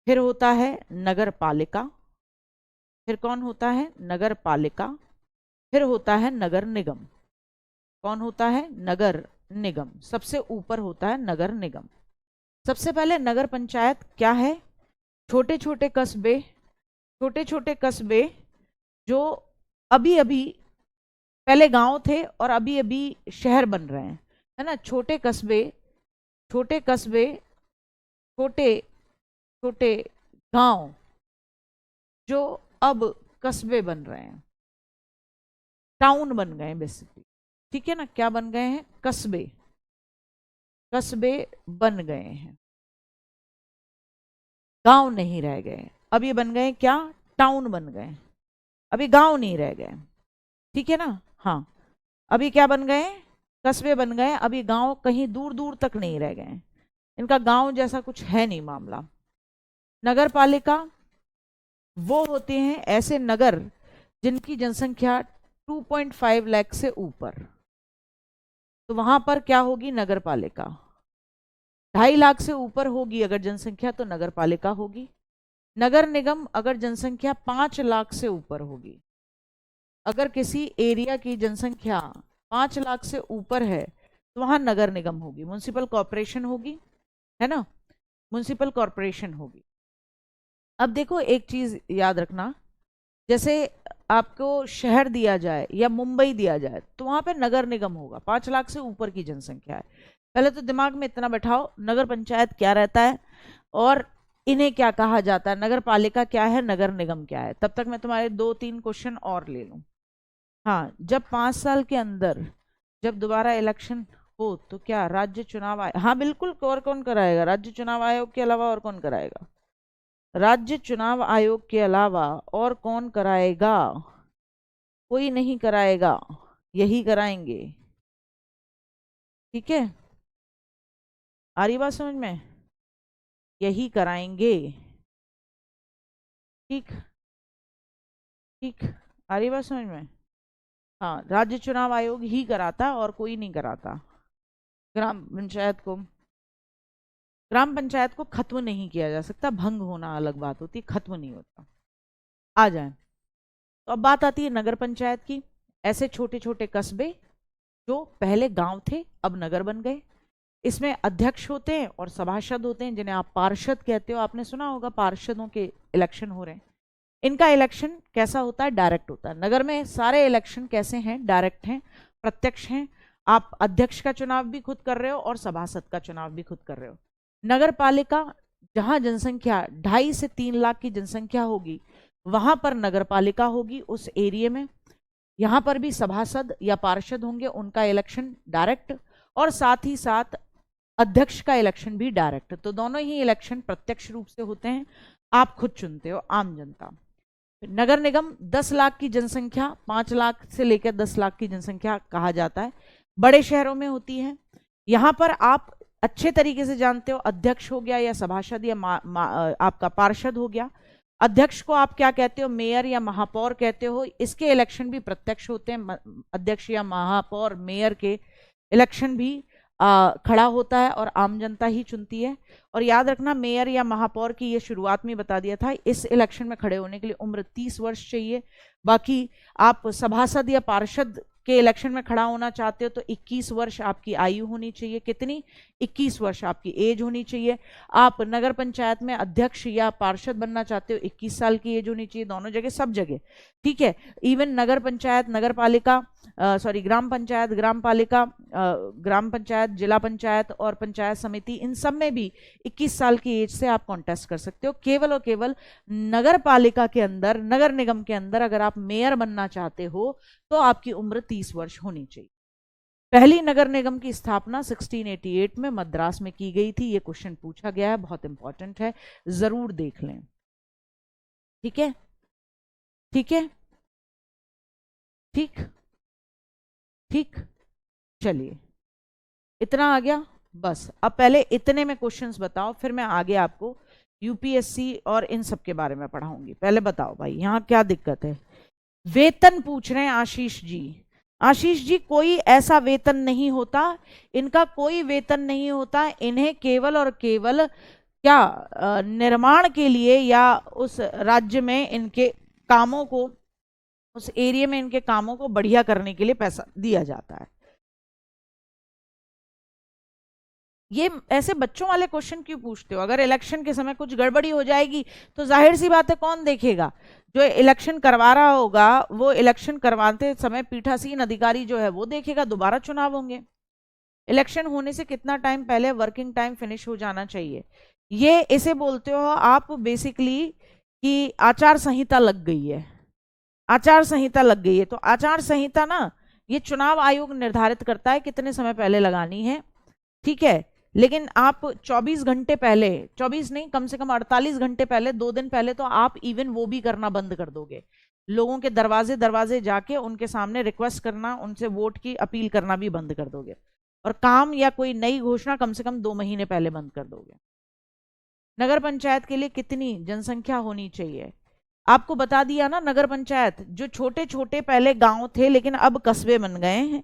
फिर होता है नगर पालिका, फिर कौन होता है? नगर पालिका, फिर होता है नगर निगम। कौन होता है? नगर निगम। सबसे ऊपर होता है नगर निगम। सबसे पहले नगर पंचायत क्या है? छोटे छोटे कस्बे जो अभी अभी पहले गांव थे और अभी अभी शहर बन रहे हैं, है ना। छोटे छोटे गांव जो अब कस्बे बन रहे हैं, टाउन बन गए हैं बेसिकली, ठीक है ना। क्या बन गए हैं? कस्बे बन गए हैं, गांव नहीं रह गए। अब ये बन गए क्या? टाउन बन गए, अभी गांव नहीं रह गए, ठीक है ना। हाँ, अभी क्या बन गए? कस्बे बन गए। अभी गांव कहीं दूर दूर तक नहीं रह गए, इनका गांव जैसा कुछ है नहीं मामला। नगर पालिका वो होते हैं ऐसे नगर जिनकी जनसंख्या 2.5 लाख से ऊपर, तो वहां पर क्या होगी? नगर पालिका। 2.5 लाख से ऊपर होगी अगर जनसंख्या तो नगर पालिका होगी। नगर निगम अगर जनसंख्या 5 लाख से ऊपर होगी, अगर किसी एरिया की जनसंख्या 5 लाख से ऊपर है तो वहां नगर निगम होगी। म्युनिसिपल कॉर्पोरेशन होगी, है ना, म्युनिसिपल कॉर्पोरेशन होगी। अब देखो एक चीज याद रखना, जैसे आपको शहर दिया जाए या मुंबई दिया जाए तो वहां पे नगर निगम होगा, 5 लाख से ऊपर की जनसंख्या है। पहले तो दिमाग में इतना बैठाओ, नगर पंचायत क्या रहता है और इन्हें क्या कहा जाता है, नगर पालिका क्या है, नगर निगम क्या है। तब तक मैं तुम्हारे 2-3 क्वेश्चन और ले लूं। हाँ, जब 5 साल के अंदर जब दोबारा इलेक्शन हो तो क्या राज्य चुनाव आयोग, हाँ बिल्कुल, और कौन कराएगा? राज्य चुनाव आयोग के अलावा और कौन कराएगा? राज्य चुनाव आयोग के अलावा और कौन कराएगा? कोई नहीं कराएगा, यही कराएंगे। ठीक है, आ रही बात समझ में? यही कराएंगे। ठीक, ठीक, आ रही बात समझ में? हाँ, राज्य चुनाव आयोग ही कराता और कोई नहीं कराता। ग्राम पंचायत को खत्म नहीं किया जा सकता, भंग होना अलग बात होती है, खत्म नहीं होता। आ जाए तो अब बात आती है नगर पंचायत की। ऐसे छोटे छोटे कस्बे जो पहले गांव थे अब नगर बन गए। इसमें अध्यक्ष होते हैं और सभासद होते हैं, जिन्हें आप पार्षद कहते हो। आपने सुना होगा पार्षदों के इलेक्शन हो रहे हैं। इनका इलेक्शन कैसा होता है? डायरेक्ट होता है। नगर में सारे इलेक्शन कैसे हैं? डायरेक्ट हैं, प्रत्यक्ष हैं। आप अध्यक्ष का चुनाव भी खुद कर रहे हो और सभासद का चुनाव भी खुद कर रहे हो। नगर पालिका, जहां जनसंख्या 2.5 से 3 लाख की जनसंख्या होगी, वहां पर नगर पालिका होगी उस एरिया में। यहां पर भी सभासद या पार्षद होंगे, उनका इलेक्शन डायरेक्ट, और साथ ही साथ अध्यक्ष का इलेक्शन भी डायरेक्ट। तो दोनों ही इलेक्शन प्रत्यक्ष रूप से होते हैं, आप खुद चुनते हो, आम जनता। नगर निगम 10 लाख की जनसंख्या, 5 लाख से लेकर 10 लाख की जनसंख्या कहा जाता है, बड़े शहरों में होती है। यहां पर आप अच्छे तरीके से जानते हो, अध्यक्ष हो गया या सभासद या आपका पार्षद हो गया। अध्यक्ष को आप क्या कहते हो? मेयर या महापौर कहते हो। इसके इलेक्शन भी प्रत्यक्ष होते हैं। अध्यक्ष या महापौर, मेयर के इलेक्शन भी खड़ा होता है और आम जनता ही चुनती है। और याद रखना, मेयर या महापौर की ये शुरुआत में बता दिया था, इस इलेक्शन में खड़े होने के लिए उम्र 30 वर्ष चाहिए। बाकी आप सभासद या पार्षद के इलेक्शन में खड़ा होना चाहते हो तो 21 वर्ष आपकी आयु होनी चाहिए। कितनी? 21 वर्ष आपकी एज होनी चाहिए। आप नगर पंचायत में अध्यक्ष या पार्षद बनना चाहते हो, 21 साल की एज होनी चाहिए, दोनों जगह, सब जगह। ठीक है, इवन नगर पंचायत, नगर पालिका, ग्राम पंचायत, ग्राम पालिका, ग्राम पंचायत, जिला पंचायत और पंचायत समिति, इन सब में भी 21 साल की एज से आप कॉन्टेस्ट कर सकते हो। केवल और केवल नगर पालिका के अंदर, नगर निगम के अंदर अगर आप मेयर बनना चाहते हो तो आपकी उम्र 30 वर्ष होनी चाहिए। पहली नगर निगम की स्थापना 1688 में मद्रास में की गई थी। ये क्वेश्चन पूछा गया है, बहुत इंपॉर्टेंट है, जरूर देख लें। ठीक है, ठीक है, ठीक, ठीक, चलिए, इतना आ गया बस। अब पहले इतने में क्वेश्चंस बताओ, फिर मैं आगे आपको यूपीएससी और इन सब के बारे में पढ़ाऊंगी। पहले बताओ भाई, यहाँ क्या दिक्कत है? वेतन पूछ रहे हैं आशीष जी। आशीष जी, कोई ऐसा वेतन नहीं होता, इनका कोई वेतन नहीं होता। इन्हें केवल और केवल क्या निर्माण के लिए या उस राज्य में इनके कामों को, उस एरिया में इनके कामों को बढ़िया करने के लिए पैसा दिया जाता है। ये ऐसे बच्चों वाले क्वेश्चन क्यों पूछते हो? अगर इलेक्शन के समय कुछ गड़बड़ी हो जाएगी तो जाहिर सी बात है कौन देखेगा? जो इलेक्शन करवा रहा होगा वो इलेक्शन करवाते समय पीठासीन अधिकारी जो है वो देखेगा। दोबारा चुनाव होंगे। इलेक्शन होने से कितना टाइम पहले वर्किंग टाइम फिनिश हो जाना चाहिए। ये इसे बोलते हो आप बेसिकली कि आचार संहिता लग गई है। आचार संहिता लग गई है तो आचार संहिता ना, ये चुनाव आयोग निर्धारित करता है कितने समय पहले लगानी है। ठीक है, लेकिन आप 24 घंटे पहले, 24 नहीं, कम से कम 48 घंटे पहले, 2 दिन पहले तो आप इवन वो भी करना बंद कर दोगे। लोगों के दरवाजे दरवाजे जाके उनके सामने रिक्वेस्ट करना, उनसे वोट की अपील करना भी बंद कर दोगे। और काम या कोई नई घोषणा कम से कम 2 महीने पहले बंद कर दोगे। नगर पंचायत के लिए कितनी जनसंख्या होनी चाहिए? आपको बता दिया ना, नगर पंचायत जो छोटे छोटे पहले गांव थे लेकिन अब कस्बे बन गए हैं,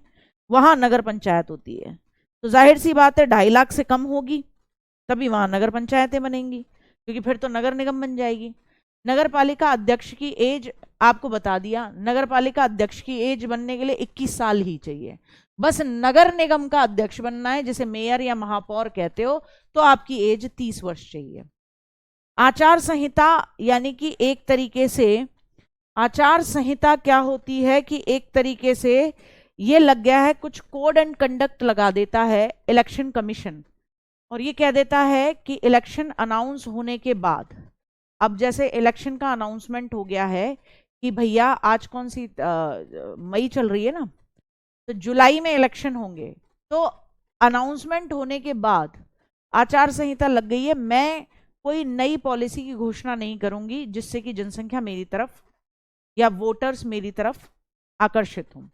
वहां नगर पंचायत होती है। तो जाहिर सी बात है 2.5 लाख से कम होगी तभी वहां नगर पंचायतें बनेंगी, क्योंकि फिर तो नगर निगम बन जाएगी। नगर पालिका अध्यक्ष की एज आपको बता दिया, नगर पालिका अध्यक्ष की एज बनने के लिए 21 साल ही चाहिए। बस नगर निगम का अध्यक्ष बनना है, जिसे मेयर या महापौर कहते हो, तो आपकी एज 30 वर्ष चाहिए। आचार संहिता यानी कि एक तरीके से, आचार संहिता क्या होती है कि एक तरीके से ये लग गया है, कुछ कोड एंड कंडक्ट लगा देता है इलेक्शन कमीशन, और ये कह देता है कि इलेक्शन अनाउंस होने के बाद, अब जैसे इलेक्शन का अनाउंसमेंट हो गया है कि भैया आज कौन सी मई चल रही है ना, तो जुलाई में इलेक्शन होंगे, तो अनाउंसमेंट होने के बाद आचार संहिता लग गई है, मैं कोई नई पॉलिसी की घोषणा नहीं करूंगी जिससे कि जनसंख्या मेरी तरफ या वोटर्स मेरी तरफ आकर्षित हों।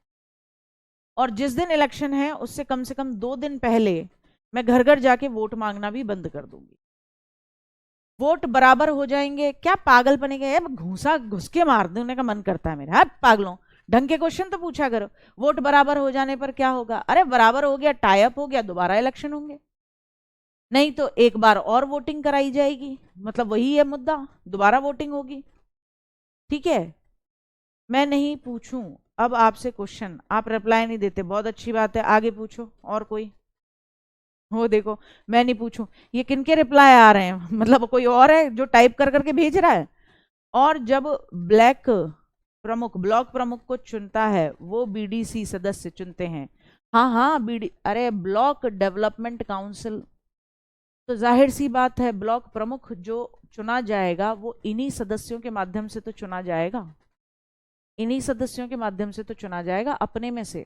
और जिस दिन इलेक्शन है उससे कम से कम 2 दिन पहले मैं घर घर जाके वोट मांगना भी बंद कर दूंगी। वोट बराबर हो जाएंगे, क्या पागलपने के घूसा घुस के मार देने का मन करता है मेरा। हाँ पागलों, ढंग के क्वेश्चन तो पूछा करो। वोट बराबर हो जाने पर क्या होगा? अरे बराबर हो गया, टाई अप हो गया, दोबारा इलेक्शन होंगे, नहीं तो एक बार और वोटिंग कराई जाएगी, मतलब वही है मुद्दा, दोबारा वोटिंग होगी। ठीक है, मैं नहीं पूछूं अब आपसे क्वेश्चन, आप रिप्लाई नहीं देते, बहुत अच्छी बात है, आगे पूछो। और कोई हो? देखो मैं नहीं पूछूं, ये किनके रिप्लाई आ रहे हैं? मतलब कोई और है जो टाइप कर करके भेज रहा है? और जब ब्लॉक प्रमुख को चुनता है वो बीडीसी सदस्य चुनते हैं। हाँ हाँ, अरे ब्लॉक डेवलपमेंट काउंसिल, तो जाहिर सी बात है ब्लॉक प्रमुख जो चुना जाएगा वो इन्हीं सदस्यों के माध्यम से तो चुना जाएगा, इन्हीं सदस्यों के माध्यम से तो चुना जाएगा, अपने में से।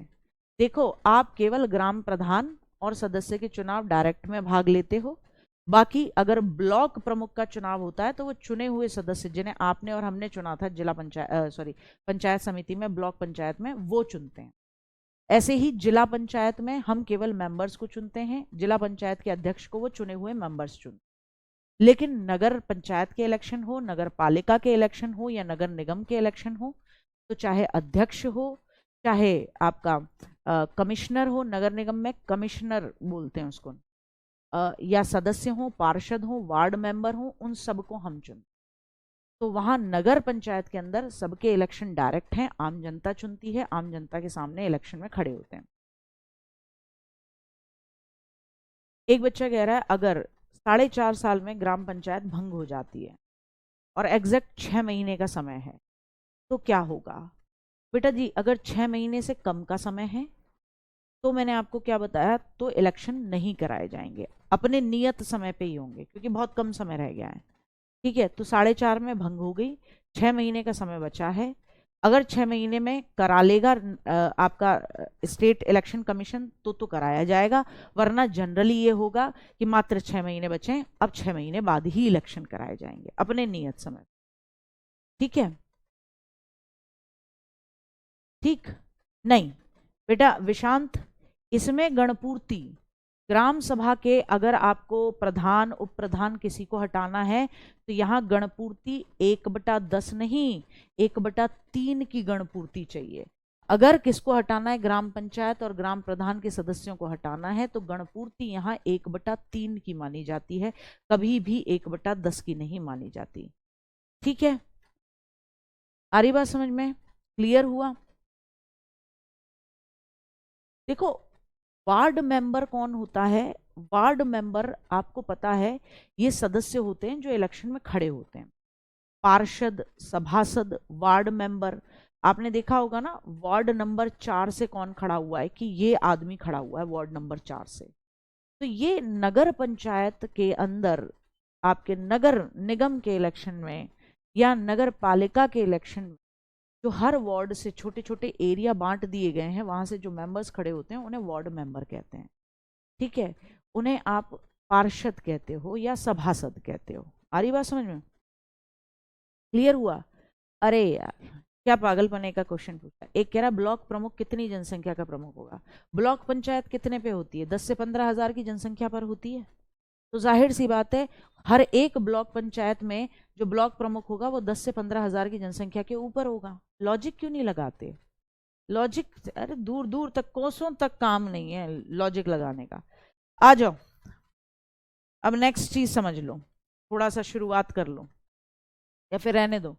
देखो, आप केवल ग्राम प्रधान और सदस्य के चुनाव डायरेक्ट में भाग लेते हो, बाकी अगर ब्लॉक प्रमुख का चुनाव होता है तो वो चुने हुए सदस्य जिन्हें आपने और हमने चुना था जिला पंचायत पंचायत समिति में, ब्लॉक पंचायत में, वो चुनते हैं। ऐसे ही जिला पंचायत में हम केवल मेंबर्स को चुनते हैं, जिला पंचायत के अध्यक्ष को वो चुने हुए मेंबर्स चुनते। लेकिन नगर पंचायत के इलेक्शन हो, नगर पालिका के इलेक्शन हो या नगर निगम के इलेक्शन हो, तो चाहे अध्यक्ष हो, चाहे आपका कमिश्नर हो, नगर निगम में कमिश्नर बोलते हैं उसको, या सदस्य हो, पार्षद हो, वार्ड मेंबर हो, उन सबको हम चुनते। तो वहां नगर पंचायत के अंदर सबके इलेक्शन डायरेक्ट हैं, आम जनता चुनती है, आम जनता के सामने इलेक्शन में खड़े होते हैं। एक बच्चा कह रहा है अगर 4.5 साल में ग्राम पंचायत भंग हो जाती है और एग्जैक्ट 6 महीने का समय है तो क्या होगा? बेटा जी, अगर 6 महीने से कम का समय है तो मैंने आपको क्या बताया, तो इलेक्शन नहीं कराए जाएंगे, अपने नियत समय पे ही होंगे, क्योंकि बहुत कम समय रह गया है। ठीक है, तो 4.5 में भंग हो गई, 6 महीने का समय बचा है। अगर 6 महीने में करा लेगा आपका स्टेट इलेक्शन कमीशन तो कराया जाएगा, वरना जनरली ये होगा कि मात्र 6 महीने बचे, अब 6 महीने बाद ही इलेक्शन कराए जाएंगे अपने नियत समय। ठीक है, ठीक नहीं बेटा विशांत, इसमें गणपूर्ति, ग्राम सभा के अगर आपको प्रधान उप प्रधान किसी को हटाना है तो यहाँ गणपूर्ति 1/10 नहीं, 1/3 की गणपूर्ति चाहिए। अगर किसको हटाना है, ग्राम पंचायत और ग्राम प्रधान के सदस्यों को हटाना है, तो गणपूर्ति यहाँ 1/3 की मानी जाती है, कभी भी 1/10 की नहीं मानी जाती। ठीक है, आ रही बात समझ में? क्लियर हुआ? देखो, वार्ड मेंबर कौन होता है? वार्ड मेंबर आपको पता है ये सदस्य होते हैं जो इलेक्शन में खड़े होते हैं, पार्षद, सभासद, वार्ड मेंबर। आपने देखा होगा ना, वार्ड नंबर 4 से कौन खड़ा हुआ है, कि ये आदमी खड़ा हुआ है वार्ड नंबर 4 से। तो ये नगर पंचायत के अंदर आपके नगर निगम के इलेक्शन में या नगर पालिका के इलेक्शन में जो हर वार्ड से छोटे छोटे एरिया बांट दिए गए हैं, वहां से जो मेंबर्स खड़े होते हैं उन्हें वार्ड मेंबर कहते हैं। ठीक है, उन्हें आप पार्षद कहते हो या सभासद कहते हो। आ रही बात समझ में? क्लियर हुआ? अरे यार, क्या पागलपने का क्वेश्चन पूछा। एक कह रहा ब्लॉक प्रमुख कितनी जनसंख्या का प्रमुख होगा? ब्लॉक पंचायत कितने पे होती है? 10 से 15 हजार की जनसंख्या पर होती है। तो जाहिर सी बात है हर एक ब्लॉक पंचायत में जो ब्लॉक प्रमुख होगा वो 10 से 15 हजार की जनसंख्या के ऊपर होगा। लॉजिक क्यों नहीं लगाते? लॉजिक, अरे दूर दूर तक, कोसों तक काम नहीं है लॉजिक लगाने का। आ जाओ, अब नेक्स्ट चीज समझ लो, थोड़ा सा शुरुआत कर लो, या फिर रहने दो,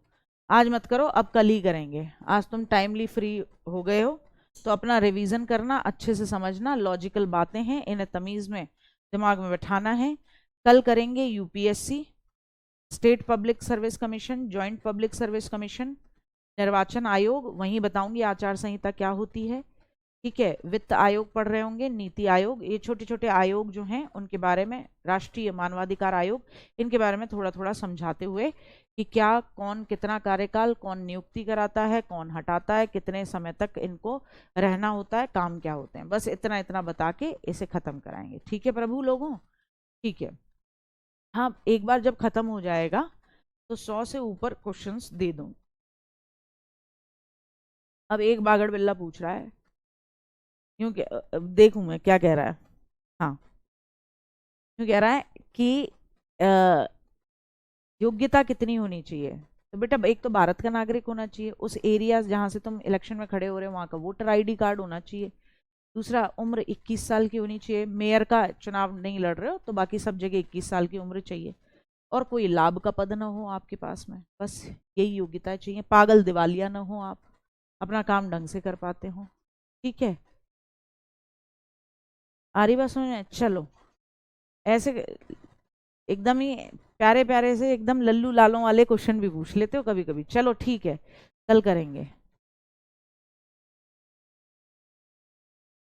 आज मत करो, अब कल ही करेंगे। आज तुम टाइमली फ्री हो गए हो तो अपना रिवीजन करना, अच्छे से समझना, लॉजिकल बातें हैं इन्हें तमीज में दिमाग में बैठाना है। कल करेंगे UPSC, state public service commission, joint public service commission, निर्वाचन आयोग, वहीं बताऊंगी आचार संहिता क्या होती है, ठीक है, वित्त आयोग पढ़ रहे होंगे, नीति आयोग, ये छोटे छोटे आयोग जो हैं उनके बारे में, राष्ट्रीय मानवाधिकार आयोग, इनके बारे में थोड़ा थोड़ा समझाते हुए कि क्या कौन कितना कार्यकाल, कौन नियुक्ति कराता है, कौन हटाता है, कितने समय तक इनको रहना होता है, काम क्या होते हैं, बस इतना इतना बता के इसे खत्म कराएंगे। ठीक है प्रभु लोगों, ठीक है। हाँ, एक बार जब खत्म हो जाएगा तो 100 से ऊपर क्वेश्चंस दे दूं। अब एक बागड़ बिल्ला पूछ रहा है, क्यों देखूं मैं क्या कह रहा है। हाँ, क्यों कह रहा है कि योग्यता कितनी होनी चाहिए। तो बेटा एक तो भारत का नागरिक होना चाहिए, उस एरिया जहां से तुम इलेक्शन में खड़े हो रहे हो वहां का वोटर आईडी कार्ड होना चाहिए। दूसरा, उम्र 21 साल की होनी चाहिए, मेयर का चुनाव नहीं लड़ रहे हो तो बाकी सब जगह 21 साल की उम्र चाहिए। और कोई लाभ का पद ना हो आपके पास में, बस यही योग्यता चाहिए। पागल दिवालिया ना हो आप, अपना काम ढंग से कर पाते हो। ठीक है, आ रही बात समझ में? चलो, ऐसे एकदम ही प्यारे प्यारे से एकदम लल्लू लालों वाले क्वेश्चन भी पूछ लेते हो कभी कभी। चलो ठीक है, कल करेंगे।